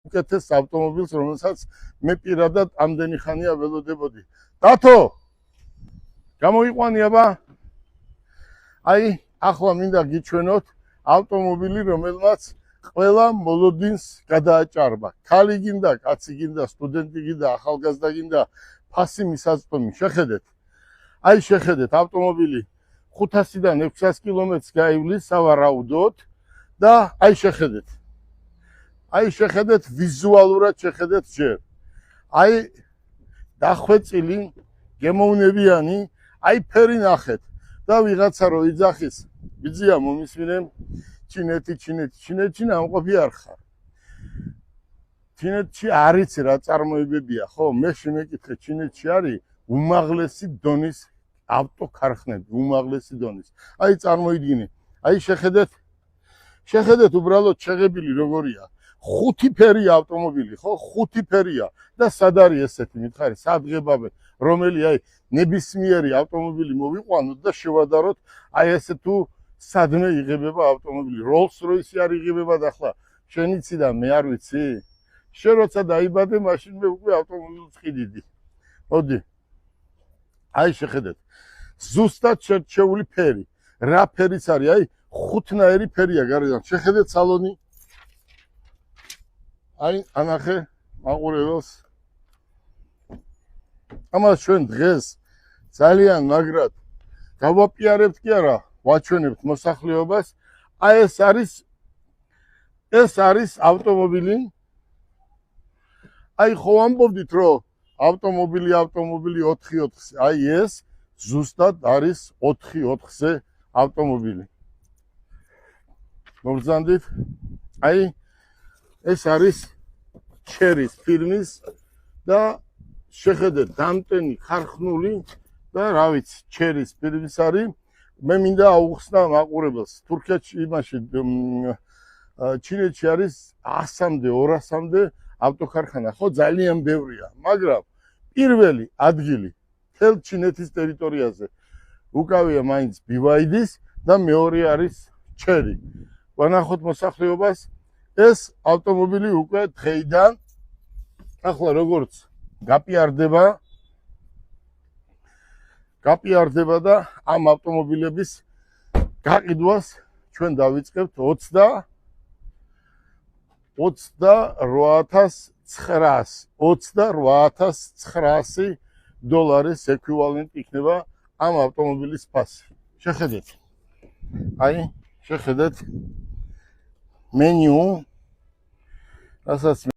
უკეთეს ავტომობილს, რომელსაც მე პირადად ამდენი ხანია ველოდებოდი. დათო, გამოიყვანი აბა. აი, ახლა მინდა გიჩვენოთ ავტომობილი, რომელმაც ყველა მოლოდინს გადააჭარბა. ქალი გინდა, კაცი გინდა, სტუდენტი გინდა, ახალგაზრდა გინდა, ფასი მისაწვდომი. შეხედეთ. აი შეხედეთ, ავტომობილი 500-დან 600 კილომეტრს გაივლის სავარაუდოდ და აი შეხედეთ. აი შეხედეთ ვიზუალურად შეხედეთ ჯერ. აი დახვეწილი, გემოვნებიანი, აი ფერი ნახეთ და ვიღაცა რო იძახის, ბიძია მომისმინე ჩინეთში ნამყოფი არ ხარ. ჩინეთში არის რა წარმოებებია, ხო? მე შემეკითხე, ჩინეთში არის უმაღლესი დონის ავტოქარხნები, უმაღლესი დონის. აი წარმოიდგინე. აი შეხედეთ უბრალოდ შეღებილი როგორია. 5 ფერია ავტომობილი, ხო? 5 ფერია და სად არის ესეთი მითხარი? სადღებავე, რომელი აი ნებისმიერი ავტომობილი მოვიყვანოთ და შევადაროთ, აი ესე თუ სადმე იღებება ავტომობილი. Rolls-Royce არ იღებება და ახლა შენ იცი და მე არ ვიცი? შენ როცა დაიბადე, მაშინ მე უკვე ავტომობილს ყიდიდი. მოდი. აი შეხედეთ. ზუსტად შერჩეული ფერი. რა ფერიც არის? აი 5-ნაირი ფერია გარედან. შეხედეთ სალონი. აი ანახე მაყურებელს. ამას ჩვენ დღეს ძალიან მაგრად გავაპიარებთ კი არა, ვაჩვენებთ მოსახლეობას. აი ეს არის ავტომობილი. აი ხო ამბობდით რომ ავტომობილი 4-4-ზე. აი ეს ზუსტად არის 4-4-ზე ავტომობილი. მოგზანდით? აი ეს არის ჩერის ფირმის და შეხედეთ დამტენი ხარხნული და რა ვიცი, ჩერის ფირმის არის. მე მინდა აუხსნა მაყურებელს. თურქეთში იმაში ჩინეთში არის 100-მდე, 200-მდე ავტოქარხანა, ხო ძალიან ბევრია, მაგრამ პირველი ადგილი მთელ ჩინეთის ტერიტორიაზე უკავია მაინც BYD-ს და მეორე არის ჩერი. ვანახოთ მოსახლეობას, ეს ავტომობილი უკვე დღეიდან ახლა როგორც გაპიარდება და ამ ავტომობილების გაყიდვას ჩვენ დავიწყებთ 28,900 დოლარის ეკვივალენტი იქნება ამ ავტომობილის ფასი. შეხედეთ. აი, შეხედეთ მენიუ, რასაც